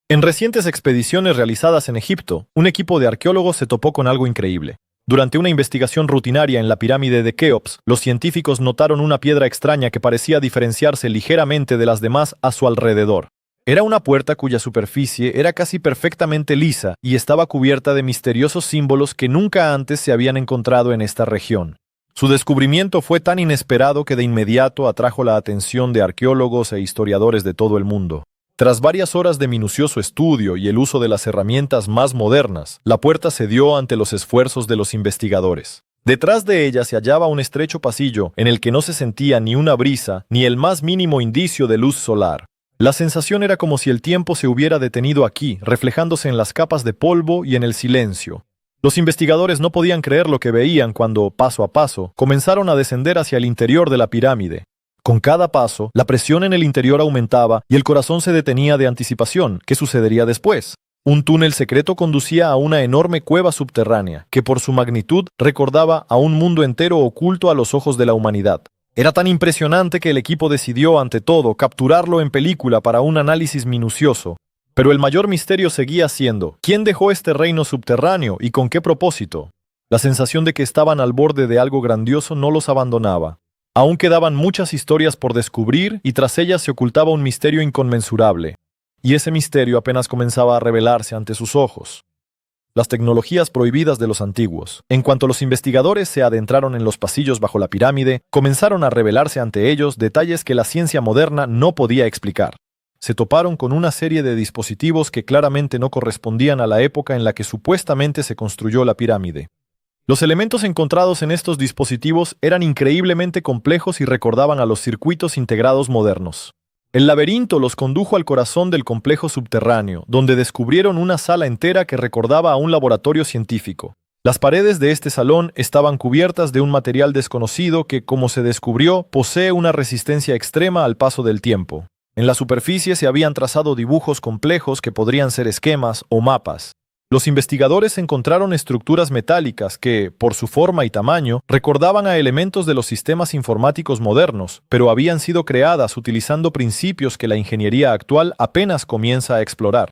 En recientes expediciones realizadas en Egipto, un equipo de arqueólogos se topó con algo increíble. Durante una investigación rutinaria en la pirámide de Keops, los científicos notaron una piedra extraña que parecía diferenciarse ligeramente de las demás a su alrededor. Era una puerta cuya superficie era casi perfectamente lisa y estaba cubierta de misteriosos símbolos que nunca antes se habían encontrado en esta región. Su descubrimiento fue tan inesperado que de inmediato atrajo la atención de arqueólogos e historiadores de todo el mundo. Tras varias horas de minucioso estudio y el uso de las herramientas más modernas, la puerta cedió ante los esfuerzos de los investigadores. Detrás de ella se hallaba un estrecho pasillo en el que no se sentía ni una brisa ni el más mínimo indicio de luz solar. La sensación era como si el tiempo se hubiera detenido aquí, reflejándose en las capas de polvo y en el silencio. Los investigadores no podían creer lo que veían cuando, paso a paso, comenzaron a descender hacia el interior de la pirámide. Con cada paso, la presión en el interior aumentaba y el corazón se detenía de anticipación. ¿Qué sucedería después? Un túnel secreto conducía a una enorme cueva subterránea, que por su magnitud recordaba a un mundo entero oculto a los ojos de la humanidad. Era tan impresionante que el equipo decidió, ante todo, capturarlo en película para un análisis minucioso. Pero el mayor misterio seguía siendo, ¿quién dejó este reino subterráneo y con qué propósito? La sensación de que estaban al borde de algo grandioso no los abandonaba. Aún quedaban muchas historias por descubrir y tras ellas se ocultaba un misterio inconmensurable. Y ese misterio apenas comenzaba a revelarse ante sus ojos. Las tecnologías prohibidas de los antiguos. En cuanto los investigadores se adentraron en los pasillos bajo la pirámide, comenzaron a revelarse ante ellos detalles que la ciencia moderna no podía explicar. Se toparon con una serie de dispositivos que claramente no correspondían a la época en la que supuestamente se construyó la pirámide. Los elementos encontrados en estos dispositivos eran increíblemente complejos y recordaban a los circuitos integrados modernos. El laberinto los condujo al corazón del complejo subterráneo, donde descubrieron una sala entera que recordaba a un laboratorio científico. Las paredes de este salón estaban cubiertas de un material desconocido que, como se descubrió, posee una resistencia extrema al paso del tiempo. En la superficie se habían trazado dibujos complejos que podrían ser esquemas o mapas. Los investigadores encontraron estructuras metálicas que, por su forma y tamaño, recordaban a elementos de los sistemas informáticos modernos, pero habían sido creadas utilizando principios que la ingeniería actual apenas comienza a explorar.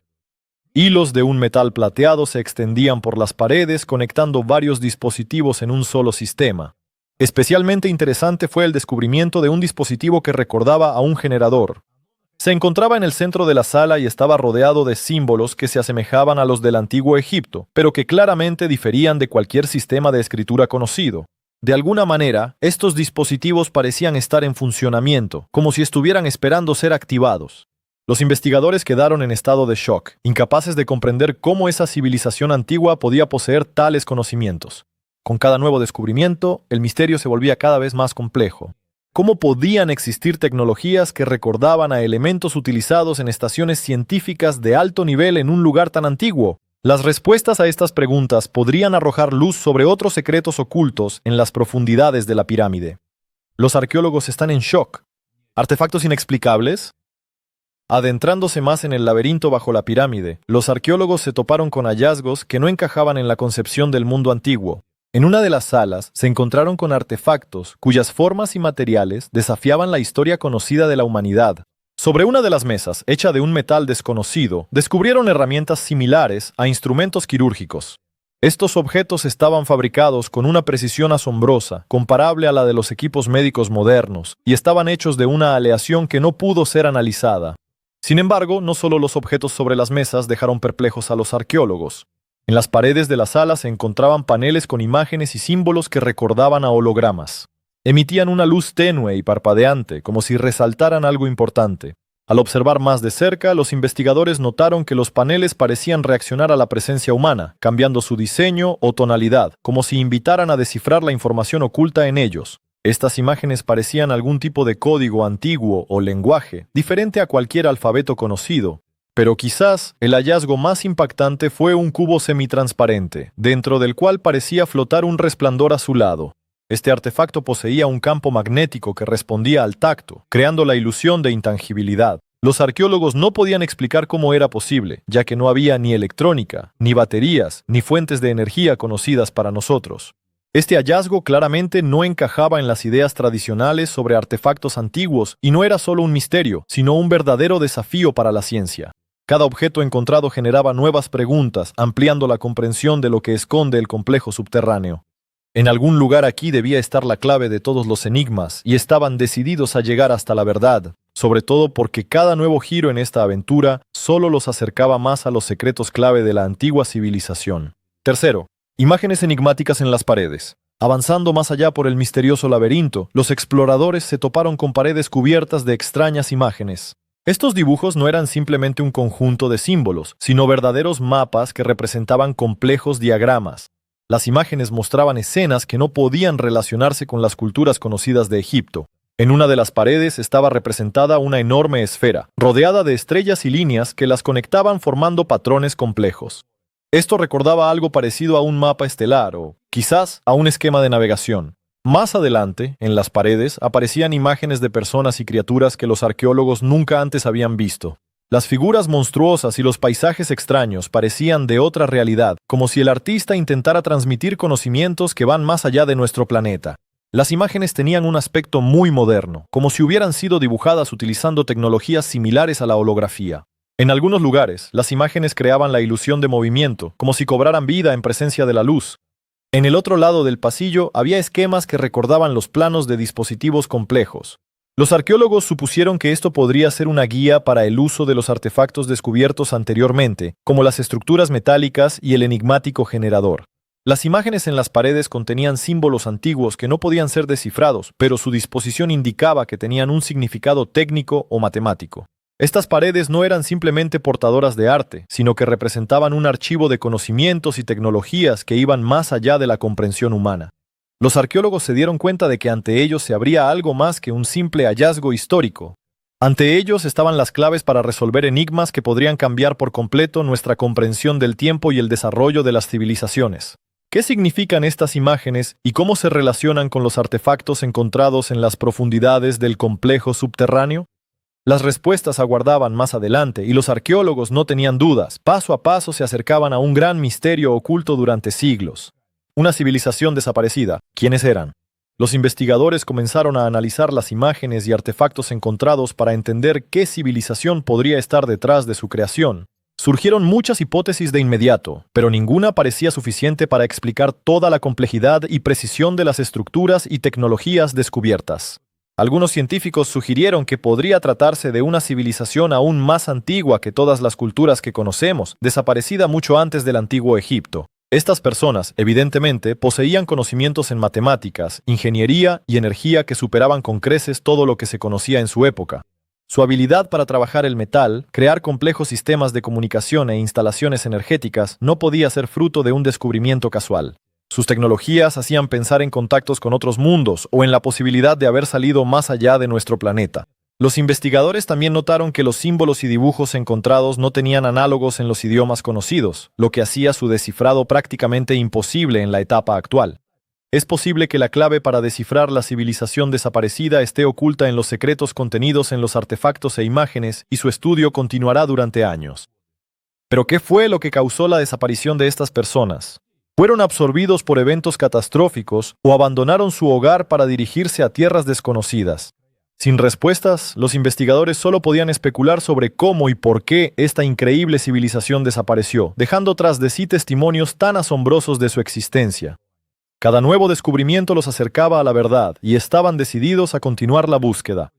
Hilos de un metal plateado se extendían por las paredes, conectando varios dispositivos en un solo sistema. Especialmente interesante fue el descubrimiento de un dispositivo que recordaba a un generador. Se encontraba en el centro de la sala y estaba rodeado de símbolos que se asemejaban a los del antiguo Egipto, pero que claramente diferían de cualquier sistema de escritura conocido. De alguna manera, estos dispositivos parecían estar en funcionamiento, como si estuvieran esperando ser activados. Los investigadores quedaron en estado de shock, incapaces de comprender cómo esa civilización antigua podía poseer tales conocimientos. Con cada nuevo descubrimiento, el misterio se volvía cada vez más complejo. ¿Cómo podían existir tecnologías que recordaban a elementos utilizados en estaciones científicas de alto nivel en un lugar tan antiguo? Las respuestas a estas preguntas podrían arrojar luz sobre otros secretos ocultos en las profundidades de la pirámide. Los arqueólogos están en shock. ¿Artefactos inexplicables? Adentrándose más en el laberinto bajo la pirámide, los arqueólogos se toparon con hallazgos que no encajaban en la concepción del mundo antiguo. En una de las salas se encontraron con artefactos cuyas formas y materiales desafiaban la historia conocida de la humanidad. Sobre una de las mesas, hecha de un metal desconocido, descubrieron herramientas similares a instrumentos quirúrgicos. Estos objetos estaban fabricados con una precisión asombrosa, comparable a la de los equipos médicos modernos, y estaban hechos de una aleación que no pudo ser analizada. Sin embargo, no solo los objetos sobre las mesas dejaron perplejos a los arqueólogos. En las paredes de la sala se encontraban paneles con imágenes y símbolos que recordaban a hologramas. Emitían una luz tenue y parpadeante, como si resaltaran algo importante. Al observar más de cerca, los investigadores notaron que los paneles parecían reaccionar a la presencia humana, cambiando su diseño o tonalidad, como si invitaran a descifrar la información oculta en ellos. Estas imágenes parecían algún tipo de código antiguo o lenguaje, diferente a cualquier alfabeto conocido. Pero quizás el hallazgo más impactante fue un cubo semitransparente, dentro del cual parecía flotar un resplandor azulado. Este artefacto poseía un campo magnético que respondía al tacto, creando la ilusión de intangibilidad. Los arqueólogos no podían explicar cómo era posible, ya que no había ni electrónica, ni baterías, ni fuentes de energía conocidas para nosotros. Este hallazgo claramente no encajaba en las ideas tradicionales sobre artefactos antiguos y no era solo un misterio, sino un verdadero desafío para la ciencia. Cada objeto encontrado generaba nuevas preguntas, ampliando la comprensión de lo que esconde el complejo subterráneo. En algún lugar aquí debía estar la clave de todos los enigmas, y estaban decididos a llegar hasta la verdad, sobre todo porque cada nuevo giro en esta aventura solo los acercaba más a los secretos clave de la antigua civilización. Tercero, imágenes enigmáticas en las paredes. Avanzando más allá por el misterioso laberinto, los exploradores se toparon con paredes cubiertas de extrañas imágenes. Estos dibujos no eran simplemente un conjunto de símbolos, sino verdaderos mapas que representaban complejos diagramas. Las imágenes mostraban escenas que no podían relacionarse con las culturas conocidas de Egipto. En una de las paredes estaba representada una enorme esfera, rodeada de estrellas y líneas que las conectaban formando patrones complejos. Esto recordaba algo parecido a un mapa estelar o, quizás, a un esquema de navegación. Más adelante, en las paredes, aparecían imágenes de personas y criaturas que los arqueólogos nunca antes habían visto. Las figuras monstruosas y los paisajes extraños parecían de otra realidad, como si el artista intentara transmitir conocimientos que van más allá de nuestro planeta. Las imágenes tenían un aspecto muy moderno, como si hubieran sido dibujadas utilizando tecnologías similares a la holografía. En algunos lugares, las imágenes creaban la ilusión de movimiento, como si cobraran vida en presencia de la luz. En el otro lado del pasillo había esquemas que recordaban los planos de dispositivos complejos. Los arqueólogos supusieron que esto podría ser una guía para el uso de los artefactos descubiertos anteriormente, como las estructuras metálicas y el enigmático generador. Las imágenes en las paredes contenían símbolos antiguos que no podían ser descifrados, pero su disposición indicaba que tenían un significado técnico o matemático. Estas paredes no eran simplemente portadoras de arte, sino que representaban un archivo de conocimientos y tecnologías que iban más allá de la comprensión humana. Los arqueólogos se dieron cuenta de que ante ellos se abría algo más que un simple hallazgo histórico. Ante ellos estaban las claves para resolver enigmas que podrían cambiar por completo nuestra comprensión del tiempo y el desarrollo de las civilizaciones. ¿Qué significan estas imágenes y cómo se relacionan con los artefactos encontrados en las profundidades del complejo subterráneo? Las respuestas aguardaban más adelante y los arqueólogos no tenían dudas. Paso a paso se acercaban a un gran misterio oculto durante siglos. Una civilización desaparecida. ¿Quiénes eran? Los investigadores comenzaron a analizar las imágenes y artefactos encontrados para entender qué civilización podría estar detrás de su creación. Surgieron muchas hipótesis de inmediato, pero ninguna parecía suficiente para explicar toda la complejidad y precisión de las estructuras y tecnologías descubiertas. Algunos científicos sugirieron que podría tratarse de una civilización aún más antigua que todas las culturas que conocemos, desaparecida mucho antes del antiguo Egipto. Estas personas, evidentemente, poseían conocimientos en matemáticas, ingeniería y energía que superaban con creces todo lo que se conocía en su época. Su habilidad para trabajar el metal, crear complejos sistemas de comunicación e instalaciones energéticas no podía ser fruto de un descubrimiento casual. Sus tecnologías hacían pensar en contactos con otros mundos o en la posibilidad de haber salido más allá de nuestro planeta. Los investigadores también notaron que los símbolos y dibujos encontrados no tenían análogos en los idiomas conocidos, lo que hacía su descifrado prácticamente imposible en la etapa actual. Es posible que la clave para descifrar la civilización desaparecida esté oculta en los secretos contenidos en los artefactos e imágenes, y su estudio continuará durante años. ¿Pero qué fue lo que causó la desaparición de estas personas? ¿Fueron absorbidos por eventos catastróficos o abandonaron su hogar para dirigirse a tierras desconocidas? Sin respuestas, los investigadores solo podían especular sobre cómo y por qué esta increíble civilización desapareció, dejando tras de sí testimonios tan asombrosos de su existencia. Cada nuevo descubrimiento los acercaba a la verdad y estaban decididos a continuar la búsqueda.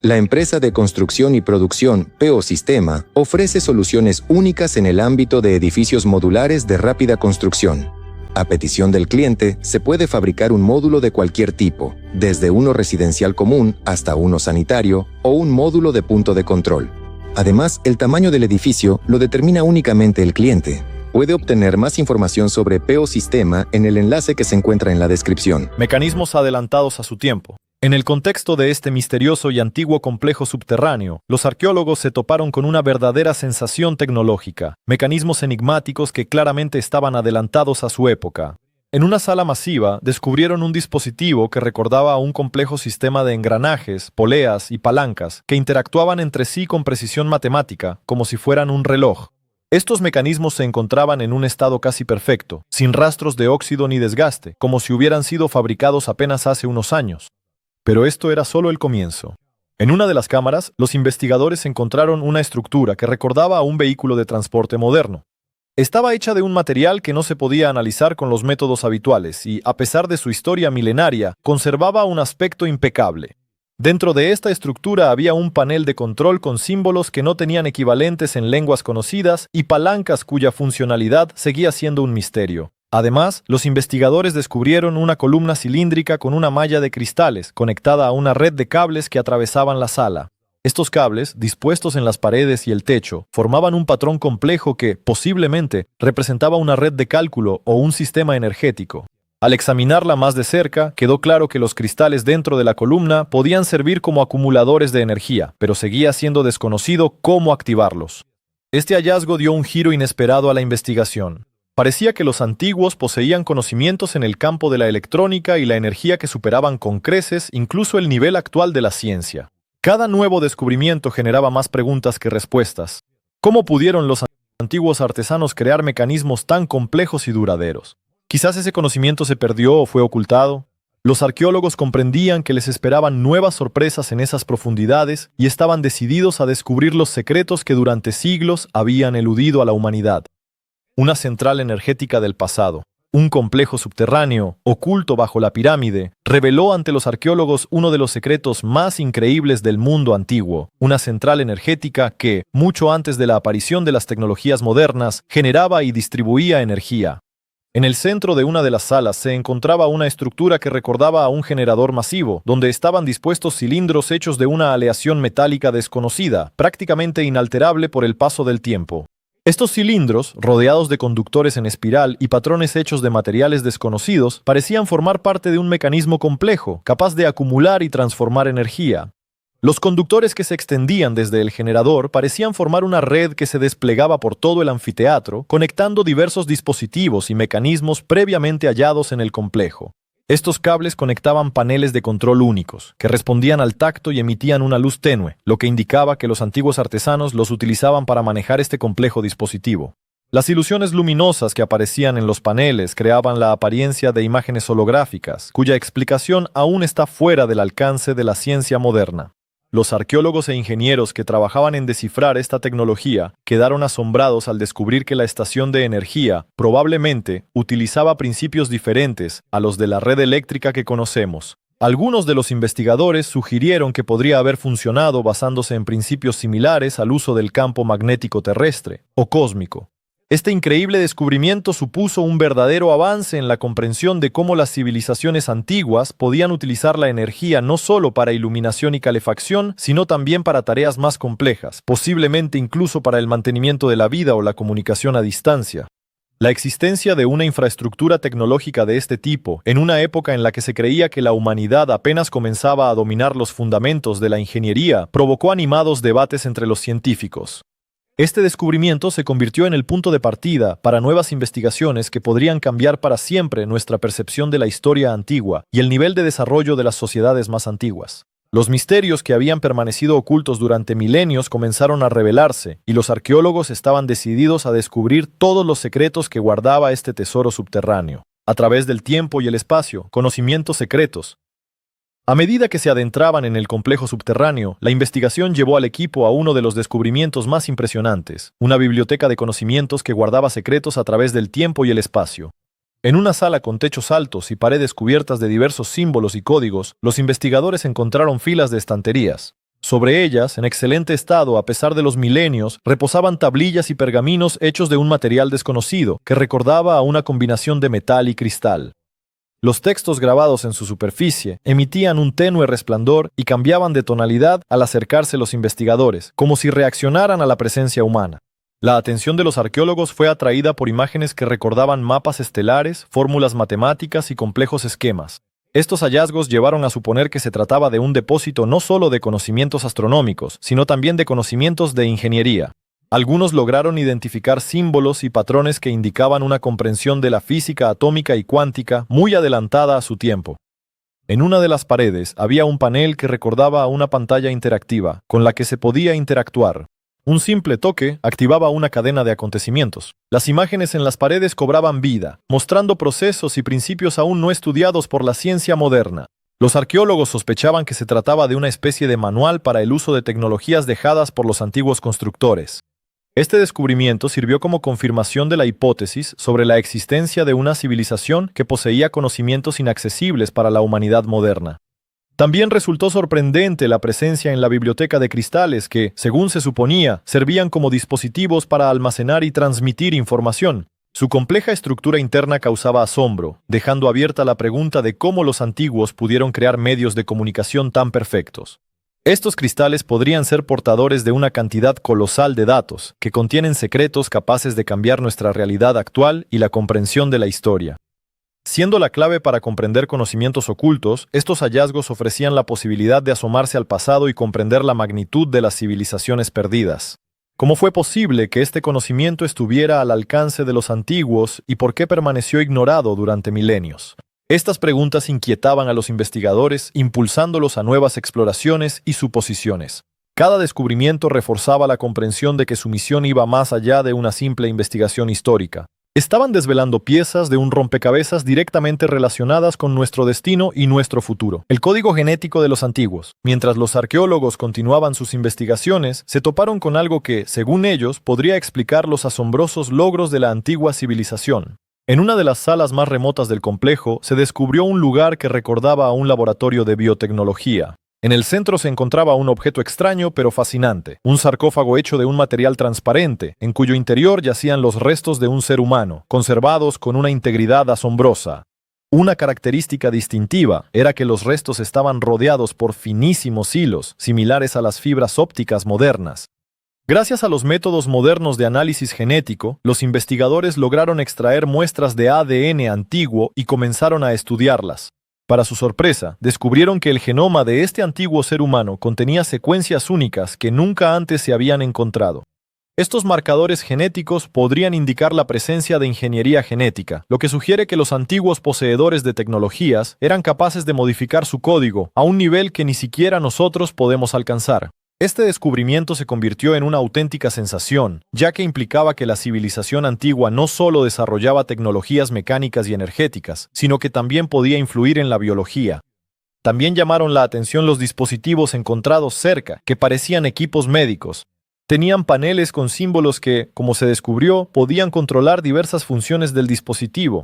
La empresa de construcción y producción PO Sistema ofrece soluciones únicas en el ámbito de edificios modulares de rápida construcción. A petición del cliente, se puede fabricar un módulo de cualquier tipo, desde uno residencial común hasta uno sanitario o un módulo de punto de control. Además, el tamaño del edificio lo determina únicamente el cliente. Puede obtener más información sobre PO Sistema en el enlace que se encuentra en la descripción. Mecanismos adelantados a su tiempo. En el contexto de este misterioso y antiguo complejo subterráneo, los arqueólogos se toparon con una verdadera sensación tecnológica, mecanismos enigmáticos que claramente estaban adelantados a su época. En una sala masiva, descubrieron un dispositivo que recordaba a un complejo sistema de engranajes, poleas y palancas que interactuaban entre sí con precisión matemática, como si fueran un reloj. Estos mecanismos se encontraban en un estado casi perfecto, sin rastros de óxido ni desgaste, como si hubieran sido fabricados apenas hace unos años. Pero esto era solo el comienzo. En una de las cámaras, los investigadores encontraron una estructura que recordaba a un vehículo de transporte moderno. Estaba hecha de un material que no se podía analizar con los métodos habituales y, a pesar de su historia milenaria, conservaba un aspecto impecable. Dentro de esta estructura había un panel de control con símbolos que no tenían equivalentes en lenguas conocidas y palancas cuya funcionalidad seguía siendo un misterio. Además, los investigadores descubrieron una columna cilíndrica con una malla de cristales conectada a una red de cables que atravesaban la sala. Estos cables, dispuestos en las paredes y el techo, formaban un patrón complejo que, posiblemente, representaba una red de cálculo o un sistema energético. Al examinarla más de cerca, quedó claro que los cristales dentro de la columna podían servir como acumuladores de energía, pero seguía siendo desconocido cómo activarlos. Este hallazgo dio un giro inesperado a la investigación. Parecía que los antiguos poseían conocimientos en el campo de la electrónica y la energía que superaban con creces incluso el nivel actual de la ciencia. Cada nuevo descubrimiento generaba más preguntas que respuestas. ¿Cómo pudieron los antiguos artesanos crear mecanismos tan complejos y duraderos? Quizás ese conocimiento se perdió o fue ocultado. Los arqueólogos comprendían que les esperaban nuevas sorpresas en esas profundidades y estaban decididos a descubrir los secretos que durante siglos habían eludido a la humanidad. Una central energética del pasado, un complejo subterráneo, oculto bajo la pirámide, reveló ante los arqueólogos uno de los secretos más increíbles del mundo antiguo, una central energética que, mucho antes de la aparición de las tecnologías modernas, generaba y distribuía energía. En el centro de una de las salas se encontraba una estructura que recordaba a un generador masivo, donde estaban dispuestos cilindros hechos de una aleación metálica desconocida, prácticamente inalterable por el paso del tiempo. Estos cilindros, rodeados de conductores en espiral y patrones hechos de materiales desconocidos, parecían formar parte de un mecanismo complejo, capaz de acumular y transformar energía. Los conductores que se extendían desde el generador parecían formar una red que se desplegaba por todo el anfiteatro, conectando diversos dispositivos y mecanismos previamente hallados en el complejo. Estos cables conectaban paneles de control únicos, que respondían al tacto y emitían una luz tenue, lo que indicaba que los antiguos artesanos los utilizaban para manejar este complejo dispositivo. Las ilusiones luminosas que aparecían en los paneles creaban la apariencia de imágenes holográficas, cuya explicación aún está fuera del alcance de la ciencia moderna. Los arqueólogos e ingenieros que trabajaban en descifrar esta tecnología quedaron asombrados al descubrir que la estación de energía probablemente utilizaba principios diferentes a los de la red eléctrica que conocemos. Algunos de los investigadores sugirieron que podría haber funcionado basándose en principios similares al uso del campo magnético terrestre o cósmico. Este increíble descubrimiento supuso un verdadero avance en la comprensión de cómo las civilizaciones antiguas podían utilizar la energía no solo para iluminación y calefacción, sino también para tareas más complejas, posiblemente incluso para el mantenimiento de la vida o la comunicación a distancia. La existencia de una infraestructura tecnológica de este tipo, en una época en la que se creía que la humanidad apenas comenzaba a dominar los fundamentos de la ingeniería, provocó animados debates entre los científicos. Este descubrimiento se convirtió en el punto de partida para nuevas investigaciones que podrían cambiar para siempre nuestra percepción de la historia antigua y el nivel de desarrollo de las sociedades más antiguas. Los misterios que habían permanecido ocultos durante milenios comenzaron a revelarse, y los arqueólogos estaban decididos a descubrir todos los secretos que guardaba este tesoro subterráneo. A través del tiempo y el espacio, conocimientos secretos. A medida que se adentraban en el complejo subterráneo, la investigación llevó al equipo a uno de los descubrimientos más impresionantes, una biblioteca de conocimientos que guardaba secretos a través del tiempo y el espacio. En una sala con techos altos y paredes cubiertas de diversos símbolos y códigos, los investigadores encontraron filas de estanterías. Sobre ellas, en excelente estado a pesar de los milenios, reposaban tablillas y pergaminos hechos de un material desconocido, que recordaba a una combinación de metal y cristal. Los textos grabados en su superficie emitían un tenue resplandor y cambiaban de tonalidad al acercarse los investigadores, como si reaccionaran a la presencia humana. La atención de los arqueólogos fue atraída por imágenes que recordaban mapas estelares, fórmulas matemáticas y complejos esquemas. Estos hallazgos llevaron a suponer que se trataba de un depósito no solo de conocimientos astronómicos, sino también de conocimientos de ingeniería. Algunos lograron identificar símbolos y patrones que indicaban una comprensión de la física atómica y cuántica muy adelantada a su tiempo. En una de las paredes había un panel que recordaba a una pantalla interactiva, con la que se podía interactuar. Un simple toque activaba una cadena de acontecimientos. Las imágenes en las paredes cobraban vida, mostrando procesos y principios aún no estudiados por la ciencia moderna. Los arqueólogos sospechaban que se trataba de una especie de manual para el uso de tecnologías dejadas por los antiguos constructores. Este descubrimiento sirvió como confirmación de la hipótesis sobre la existencia de una civilización que poseía conocimientos inaccesibles para la humanidad moderna. También resultó sorprendente la presencia en la biblioteca de cristales que, según se suponía, servían como dispositivos para almacenar y transmitir información. Su compleja estructura interna causaba asombro, dejando abierta la pregunta de cómo los antiguos pudieron crear medios de comunicación tan perfectos. Estos cristales podrían ser portadores de una cantidad colosal de datos, que contienen secretos capaces de cambiar nuestra realidad actual y la comprensión de la historia. Siendo la clave para comprender conocimientos ocultos, estos hallazgos ofrecían la posibilidad de asomarse al pasado y comprender la magnitud de las civilizaciones perdidas. ¿Cómo fue posible que este conocimiento estuviera al alcance de los antiguos y por qué permaneció ignorado durante milenios? Estas preguntas inquietaban a los investigadores, impulsándolos a nuevas exploraciones y suposiciones. Cada descubrimiento reforzaba la comprensión de que su misión iba más allá de una simple investigación histórica. Estaban desvelando piezas de un rompecabezas directamente relacionadas con nuestro destino y nuestro futuro. El código genético de los antiguos. Mientras los arqueólogos continuaban sus investigaciones, se toparon con algo que, según ellos, podría explicar los asombrosos logros de la antigua civilización. En una de las salas más remotas del complejo, se descubrió un lugar que recordaba a un laboratorio de biotecnología. En el centro se encontraba un objeto extraño pero fascinante, un sarcófago hecho de un material transparente, en cuyo interior yacían los restos de un ser humano, conservados con una integridad asombrosa. Una característica distintiva era que los restos estaban rodeados por finísimos hilos, similares a las fibras ópticas modernas. Gracias a los métodos modernos de análisis genético, los investigadores lograron extraer muestras de ADN antiguo y comenzaron a estudiarlas. Para su sorpresa, descubrieron que el genoma de este antiguo ser humano contenía secuencias únicas que nunca antes se habían encontrado. Estos marcadores genéticos podrían indicar la presencia de ingeniería genética, lo que sugiere que los antiguos poseedores de tecnologías eran capaces de modificar su código a un nivel que ni siquiera nosotros podemos alcanzar. Este descubrimiento se convirtió en una auténtica sensación, ya que implicaba que la civilización antigua no solo desarrollaba tecnologías mecánicas y energéticas, sino que también podía influir en la biología. También llamaron la atención los dispositivos encontrados cerca, que parecían equipos médicos. Tenían paneles con símbolos que, como se descubrió, podían controlar diversas funciones del dispositivo.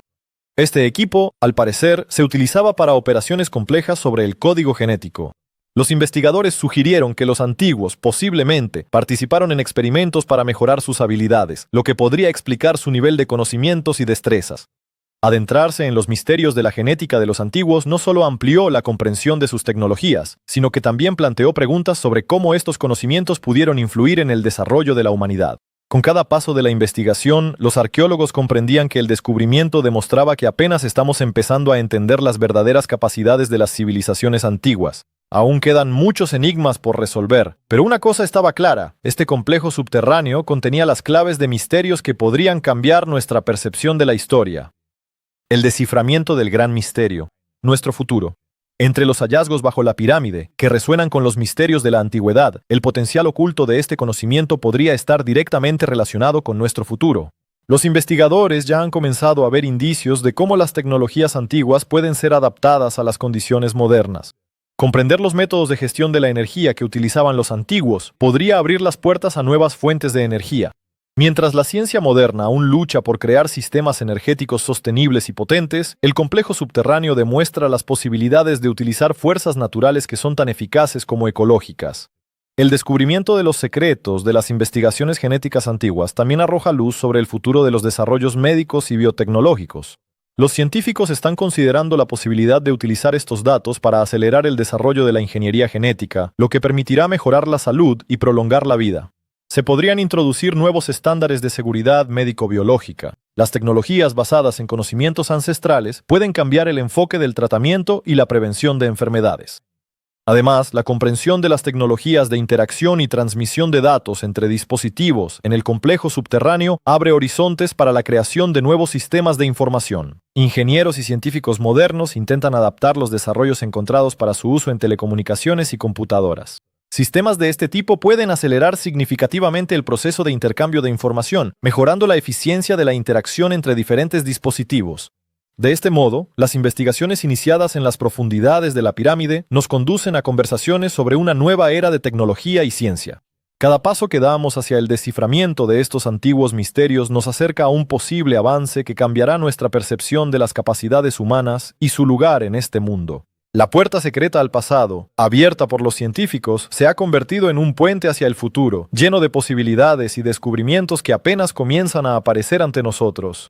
Este equipo, al parecer, se utilizaba para operaciones complejas sobre el código genético. Los investigadores sugirieron que los antiguos, posiblemente, participaron en experimentos para mejorar sus habilidades, lo que podría explicar su nivel de conocimientos y destrezas. Adentrarse en los misterios de la genética de los antiguos no solo amplió la comprensión de sus tecnologías, sino que también planteó preguntas sobre cómo estos conocimientos pudieron influir en el desarrollo de la humanidad. Con cada paso de la investigación, los arqueólogos comprendían que el descubrimiento demostraba que apenas estamos empezando a entender las verdaderas capacidades de las civilizaciones antiguas. Aún quedan muchos enigmas por resolver, pero una cosa estaba clara: este complejo subterráneo contenía las claves de misterios que podrían cambiar nuestra percepción de la historia. El desciframiento del gran misterio, nuestro futuro. Entre los hallazgos bajo la pirámide, que resuenan con los misterios de la antigüedad, el potencial oculto de este conocimiento podría estar directamente relacionado con nuestro futuro. Los investigadores ya han comenzado a ver indicios de cómo las tecnologías antiguas pueden ser adaptadas a las condiciones modernas. Comprender los métodos de gestión de la energía que utilizaban los antiguos podría abrir las puertas a nuevas fuentes de energía. Mientras la ciencia moderna aún lucha por crear sistemas energéticos sostenibles y potentes, el complejo subterráneo demuestra las posibilidades de utilizar fuerzas naturales que son tan eficaces como ecológicas. El descubrimiento de los secretos de las investigaciones genéticas antiguas también arroja luz sobre el futuro de los desarrollos médicos y biotecnológicos. Los científicos están considerando la posibilidad de utilizar estos datos para acelerar el desarrollo de la ingeniería genética, lo que permitirá mejorar la salud y prolongar la vida. Se podrían introducir nuevos estándares de seguridad médico-biológica. Las tecnologías basadas en conocimientos ancestrales pueden cambiar el enfoque del tratamiento y la prevención de enfermedades. Además, la comprensión de las tecnologías de interacción y transmisión de datos entre dispositivos en el complejo subterráneo abre horizontes para la creación de nuevos sistemas de información. Ingenieros y científicos modernos intentan adaptar los desarrollos encontrados para su uso en telecomunicaciones y computadoras. Sistemas de este tipo pueden acelerar significativamente el proceso de intercambio de información, mejorando la eficiencia de la interacción entre diferentes dispositivos. De este modo, las investigaciones iniciadas en las profundidades de la pirámide nos conducen a conversaciones sobre una nueva era de tecnología y ciencia. Cada paso que damos hacia el desciframiento de estos antiguos misterios nos acerca a un posible avance que cambiará nuestra percepción de las capacidades humanas y su lugar en este mundo. La puerta secreta al pasado, abierta por los científicos, se ha convertido en un puente hacia el futuro, lleno de posibilidades y descubrimientos que apenas comienzan a aparecer ante nosotros.